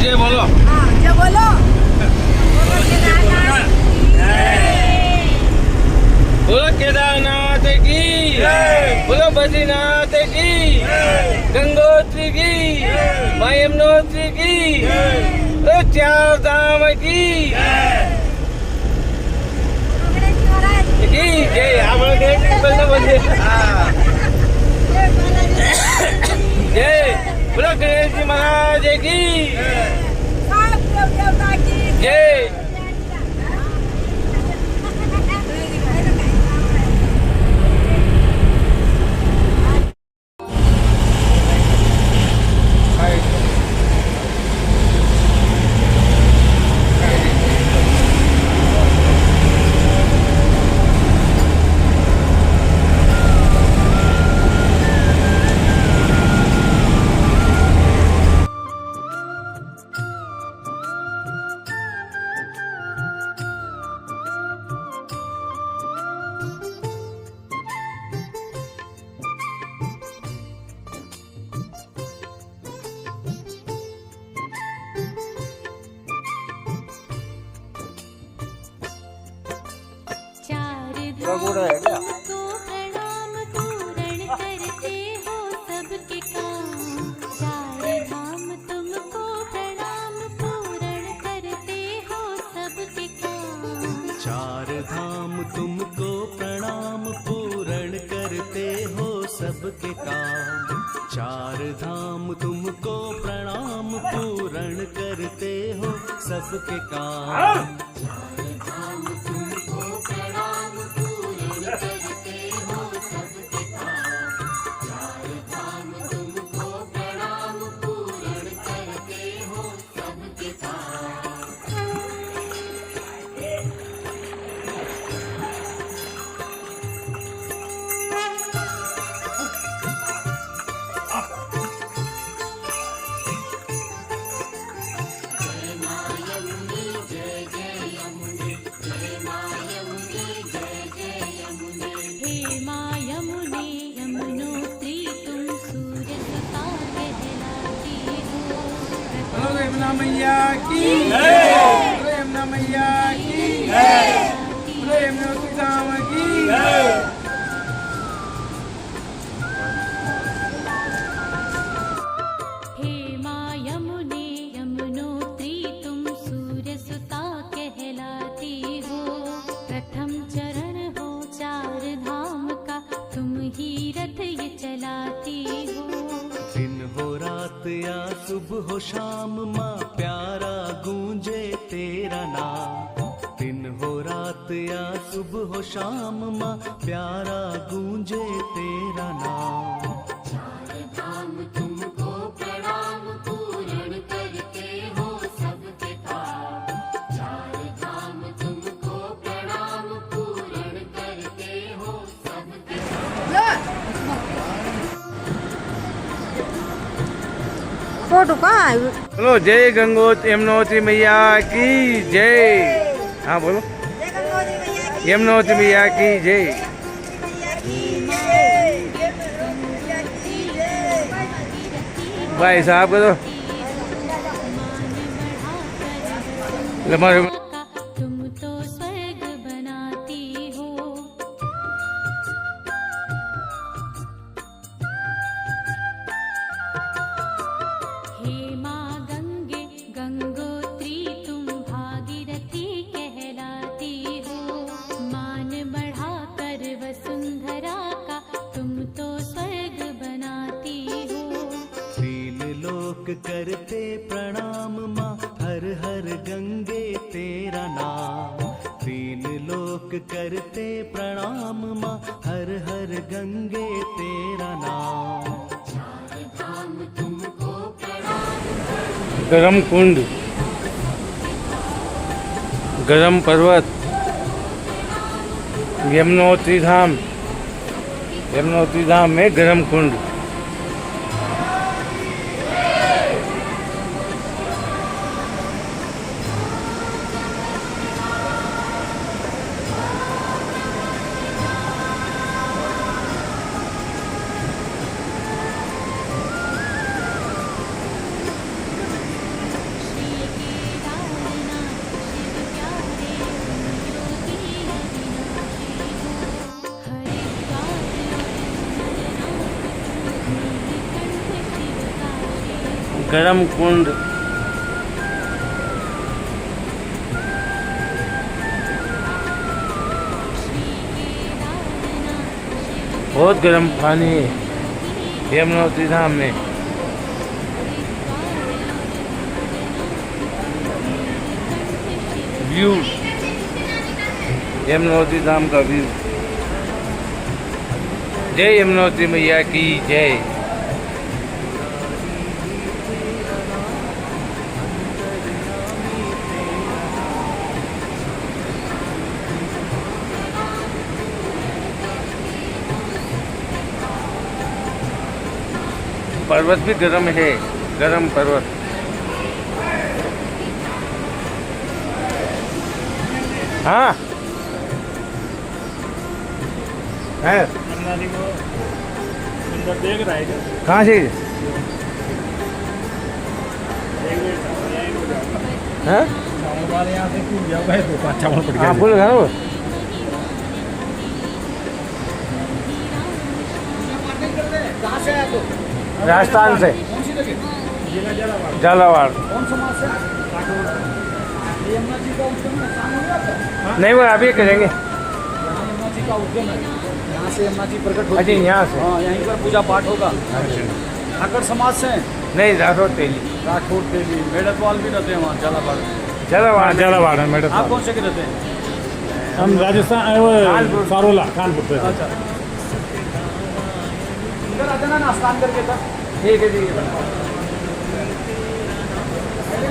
जय बोलो। हाँ जय बोलो। बोलो केदारनाथ की, बोलो बद्रीनाथ की, गंगोत्री की, माँ यमुनोत्री की, बोलो चार धाम की जय। आपण बोलते जय। बोलो गणेश जी महाराज की जय। गुड़ है क्या? तो प्रणाम पूर्ण करते हो सबके काम। चार धाम तुमको प्रणाम पूर्ण करते हो सबके काम। चार धाम तुमको प्रणाम पूर्ण करते हो सबके काम। चार धाम तुमको प्रणाम पूर्ण करते हो सबके काम। यमुना मैया की जय। यमुना मैया की जय। यमुनोत्री धाम की जय। हे माँ यमुने यमुनोत्री तुम सूर्य सुता कहलाती हो। प्रथम चरण हो चार धाम का तुम ही रथ ये चलाती हो। दिन हो रात या सुबह हो शाम माँ प्यारा गूंजे तेरा नाम। दिन हो रात या सुबह हो शाम माँ प्यारा गूंजे तेरा नाम। चार धाम तुमको प्रणाम पूर्ण करते हो सबके काम। चार धाम तुमको प्रणाम पूर्ण करते हो सबके फोटो कहाँ है? बोलो जय गंगोत्री यमुनोत्री मैया की जय। हाँ बोलो यमुनोत्री मैया की जय। भाई साहब को तो तुम तो स्वर्ग बनाती हो। हे माँ गंगे गंगोत्री तुम भागीरथी कहलाती हो। मान बढ़ाकर वसुंधरा का तुम तो स्वर्ग बनाती हो। तीन लोक करते प्रणाम माँ हर हर गंगे तेरा नाम। तीन लोक करते प्रणाम माँ हर हर गंगे तेरा नाम। गरम कुंड, गरम पर्वत, यमुनोत्री धाम। यमुनोत्री धाम में गरम कुंड। गरम कुंड, बहुत गर्म पानी है यमुनोत्री धाम में। व्यू, यमुनोत्री धाम का व्यू। जय यमुनोत्री मैया की जय। पर्वत भी गर्म है, गर्म पर्वत। हाँ है। देख रहा है कहाँ से? हाँ हमारे यहाँ से क्यों जाओ भाई तो अच्छा पड़ गया। हाँ बोलो वो। कहाँ से आया तो? राजस्थान से, कौन सी जगह? झालावाड़। कौन समाज से? ये यमुना जी का उद्गम है, शाम हो गया था? नहीं वो अभी करेंगे। यहाँ यमुना जी का उद्गम है, यहाँ से यमुना जी प्रकट होती अच्छा है। यहाँ से? हाँ, यहीं पर पूजा पाठ होगा। ठाकर समाज से? नहीं राठौर तेली। राठौर तेली, मेड़तवाल भी रहते हैं वहाँ झालावाड़। झालावाड़, झालावाड़ है मैडम। आप कौन से के रहते हैं? हम राजस्थान कानपुर। सारोला कानपुर से। अच्छा, इधर आते ना स्नान करके था। ठीक है ठीक है।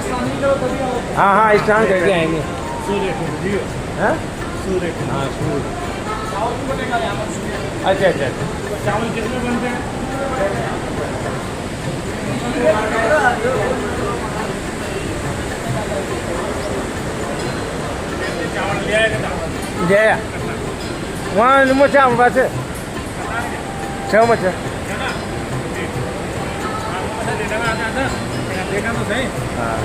स्नान नहीं करो तभी आओ। हाँ हाँ स्नान करके आएंगे। सूर्य कुंड जी। हाँ सूर्य कुंड। हाँ सूर्य। चावल भी बनेगा यहाँ पर सूर्य। अच्छा अच्छा अच्छा। चावल कितने बनते हैं? चावल ले आएगा ना? जया वहाँ मुझे बात है छः मच्छा। देखा तो सही। हाँ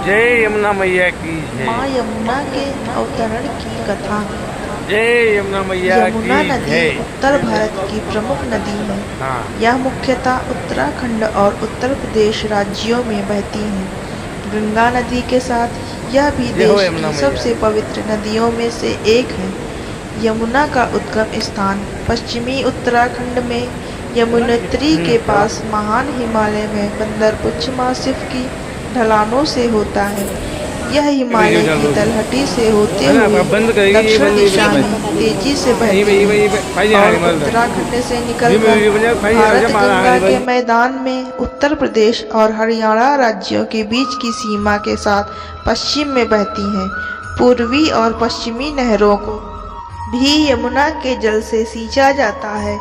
जय यमुना मैया की जय। माँ यमुना के अवतरण की कथा। जय यमुना मैया यमुना की नदी जय। उत्तर भारत की प्रमुख नदी है। हाँ यह मुख्यतः उत्तराखंड और उत्तर प्रदेश राज्यों में बहती है। गंगा नदी के साथ यह भी जय हो देश यमुना की मैया। सबसे पवित्र नदियों में से एक है। यमुना का उद्गम स्थान पश्चिमी उत्तराखंड में यमुनोत्री के पास महान हिमालय में बंदरपुच्छ मासिफ की ढलानों से होता है। यह हिमालय की तलहटी से होते है ना, हुए अब बंद करेंगे, ये दक्षिण बंद, ये दिशा बंद। में तेजी से यही बहती यही है यही भाई और यहाँ उत्तराखंड से ये निकलकर भाई भारत हमारा गंगा भाई। के मैदान में उत्तर प्रदेश और हरियाणा राज्यों के बीच की सीमा के साथ पश्चिम में बहती है। पूर्वी और पश्चिमी नहरों को भी यमुना के जल से सींचा जाता है।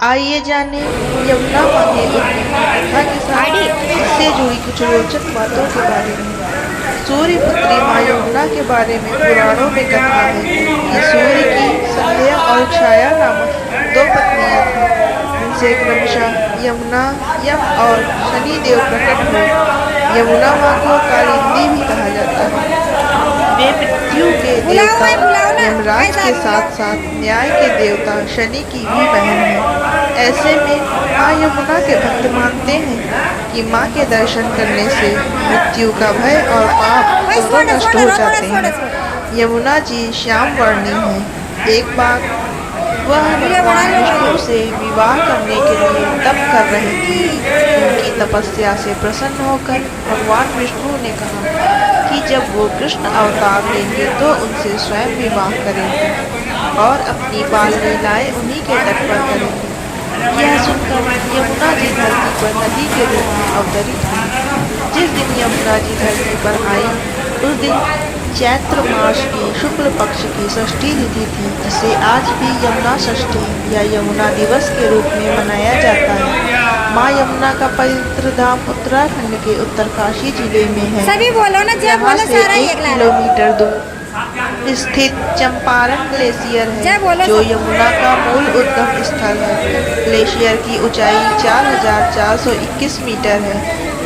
आइए जाने यमुना माँ के उद्गम की कथा के साथ इससे जुड़ी कुछ रोचक बातों के बारे में। सूर्य पुत्री माँ यमुना के बारे में पुराणों में कथा है कि सूर्य की संध्या और छाया नामक दो पत्नियां थीं, जिनसे क्रमशः यमुना, यम और शनि देव प्रकट हुए। यमुना माँ को कालिंदी भी कहा जाता है। वे मृत्यु के देवता यमराज के साथ साथ न्याय के देवता शनि की भी बहन है। ऐसे में माँ यमुना के भक्त मानते हैं कि माँ के दर्शन करने से मृत्यु का भय और पाप दोनों नष्ट हो जाते हैं। यमुना जी श्याम वर्णी है। एक बार वह भगवान विष्णु से विवाह करने के लिए तप कर रही थी। उनकी तपस्या से प्रसन्न होकर भगवान विष्णु ने कहा कि जब वो कृष्ण अवतार लेंगे तो उनसे स्वयं विवाह करेंगे और अपनी बाल लीलाएं उन्हीं के तट पर करेंगे। यह सुनकर यमुना जी धरती पर नदी के रूप में अवतरित हुई। जिस दिन यमुना जी धरती पर आई उस दिन चैत्र मास की शुक्ल पक्ष की षष्ठी तिथि थी, जिसे आज भी यमुना षष्ठी या यमुना दिवस के रूप में मनाया जाता है। माँ यमुना का पवित्र धाम उत्तराखंड के उत्तरकाशी जिले में है। सभी बोलो ना, जय यहाँ बोलो से सारा 1 एक लाइन। किलोमीटर दूर स्थित चंपारण ग्लेशियर जय है, बोलो जो सब। यमुना का मूल उद्गम स्थल है। ग्लेशियर की ऊंचाई 4421 मीटर है,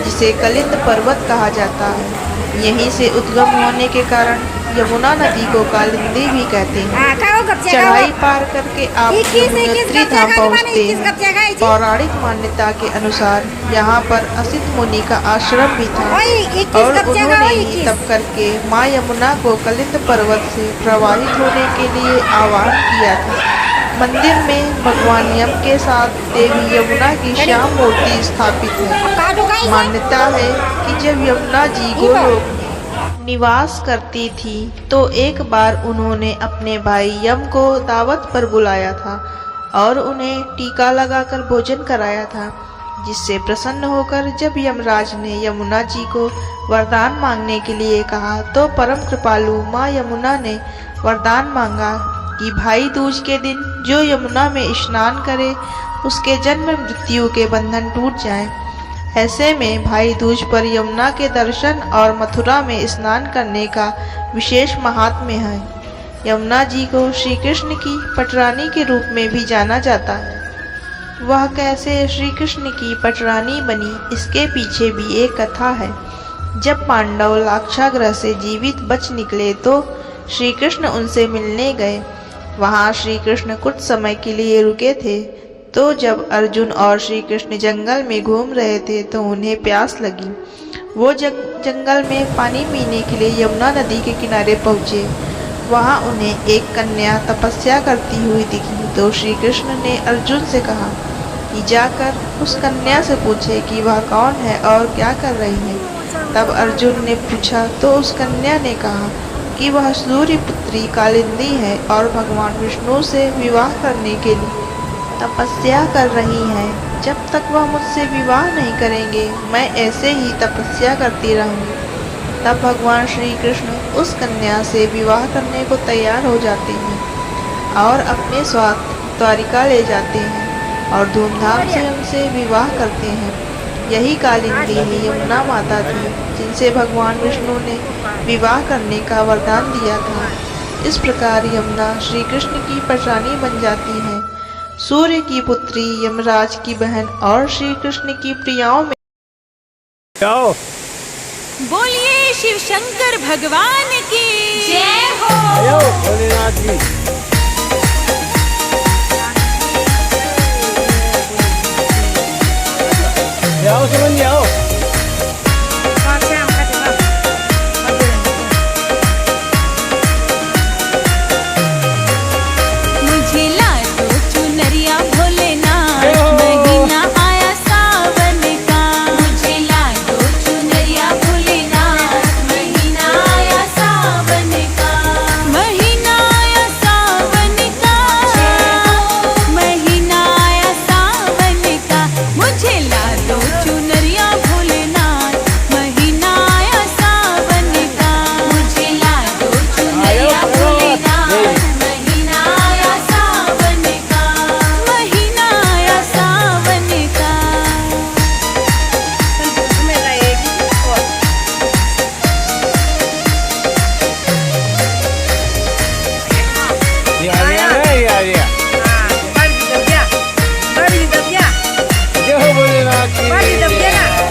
जिसे कलिंद पर्वत कहा जाता है। यहीं से उद्गम होने के कारण यमुना नदी को कालिंदी भी कहते हैं। हाँ खाओ कच्चे चढ़ाई पार करके आप 21 यमुनोत्री कच्चे धाम खाओ, पहुँचते 21 कच्चे हैं। खाओ, पौराणिक मान्यता के अनुसार यहाँ पर असित मुनि का आश्रम भी था ओए 21 और कच्चे उन्होंने खाओ, ही 21 तप करके माँ यमुना को कलिंद पर्वत से प्रवाहित होने के लिए आह्वान किया था। मंदिर में भगवान यम के साथ देवी यमुना की श्याम मूर्ति स्थापित है। काटो का इसे। मान्यता है कि जब यमुना जी गोलोक में निवास करती थी तो एक बार उन्होंने अपने भाई यम को दावत पर बुलाया था और उन्हें टीका लगाकर भोजन कराया था, जिससे प्रसन्न होकर जब यमराज ने यमुना जी को वरदान मांगने के लिए कहा तो परम कृपालु माँ यमुना ने वरदान मांगा कि भाई दूज के दिन जो यमुना में स्नान करे उसके जन्म मृत्यु के बंधन टूट जाएं। ऐसे में भाई दूज पर यमुना के दर्शन और मथुरा में स्नान करने का विशेष महात्म्य है। यमुना जी को श्री कृष्ण की पटरानी के रूप में भी जाना जाता है। वह कैसे श्री कृष्ण की पटरानी बनी, इसके पीछे भी एक कथा है। जब पांडव लाक्षागृह से जीवित बच निकले तो श्री कृष्ण उनसे मिलने गए। वहां श्री कृष्ण कुछ समय के लिए रुके थे, तो जब अर्जुन और श्री कृष्ण जंगल में घूम रहे थे तो उन्हें प्यास लगी। वो जंगल में पानी पीने के लिए यमुना नदी के किनारे पहुँचे। वहां उन्हें एक कन्या तपस्या करती हुई दिखी तो श्री कृष्ण ने अर्जुन से कहा कि जाकर उस कन्या से पूछे कि वह कौन है और क्या कर रही है। तब अर्जुन ने पूछा तो उस कन्या ने कहा कि वह सूर्य पुत्री कालिंदी है और भगवान विष्णु से विवाह करने के लिए तपस्या कर रही हैं। जब तक वह मुझसे विवाह नहीं करेंगे मैं ऐसे ही तपस्या करती रहूँगी। तब भगवान श्री कृष्ण उस कन्या से विवाह करने को तैयार हो जाते हैं और अपने साथ द्वारिका ले जाते हैं और धूमधाम से उनसे विवाह करते हैं। यही कालिंदी ही यमुना माता थी जिनसे भगवान विष्णु ने विवाह करने का वरदान दिया था। इस प्रकार यमुना श्री कृष्ण की पटरानी बन जाती है। सूर्य की पुत्री, यमराज की बहन और श्री कृष्ण की प्रियाओं में जाओ। बोलिए शिव शंकर भगवान की जय हो। आयो भोलेनाथ जी। जाओ सुमन जी आओ। मुझे ला दो चुनरिया भोलेनाथ, महीना आया सावन का। मुझे ला दो चुनरिया भोलेनाथ, महीना आया सावन का। महीना आया सावन का, महीना आया सावन का। मुझे ला दो चुनरिया भोलेनाथ, महीना आया सावन का। मुझे ला दो चुनरिया भोलेनाथ, महीना आया सावन का। महीना आया सावन का। ये आ गया, ये आ गया। जय हो भोलेनाथ की।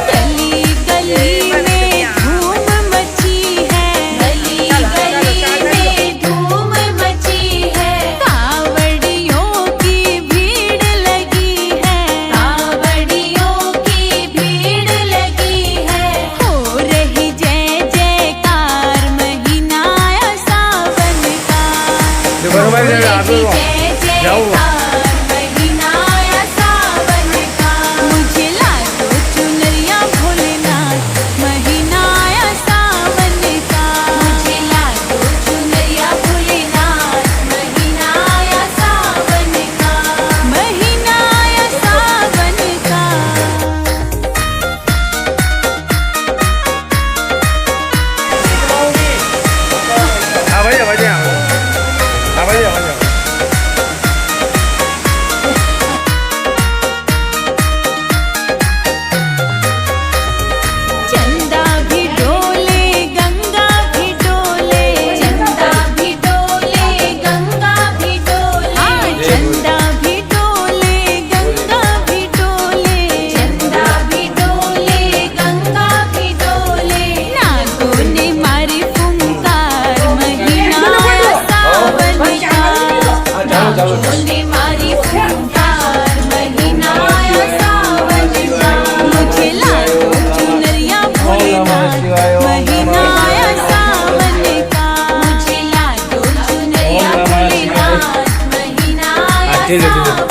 गली गली में धूम मची है, गली गली में धूम मची है। कावड़ियों की भीड़ लगी है, कावड़ियों की भीड़ लगी है। हो रही जय जयकार, महीना आया सावन का। जो बरोबर हो है, रही आगे वो। जय जाओ। जयकार, महीना आया सावन का। मुझे ला दो चुनरिया भोलेनाथ, महीना आया सावन का। मुझे ला दो चुनरिया भोलेनाथ, महीना आया सावन का। महीना आया सावन का। हाँ भैया भैया हाँ भैया भैया। ठीक है ठीक है।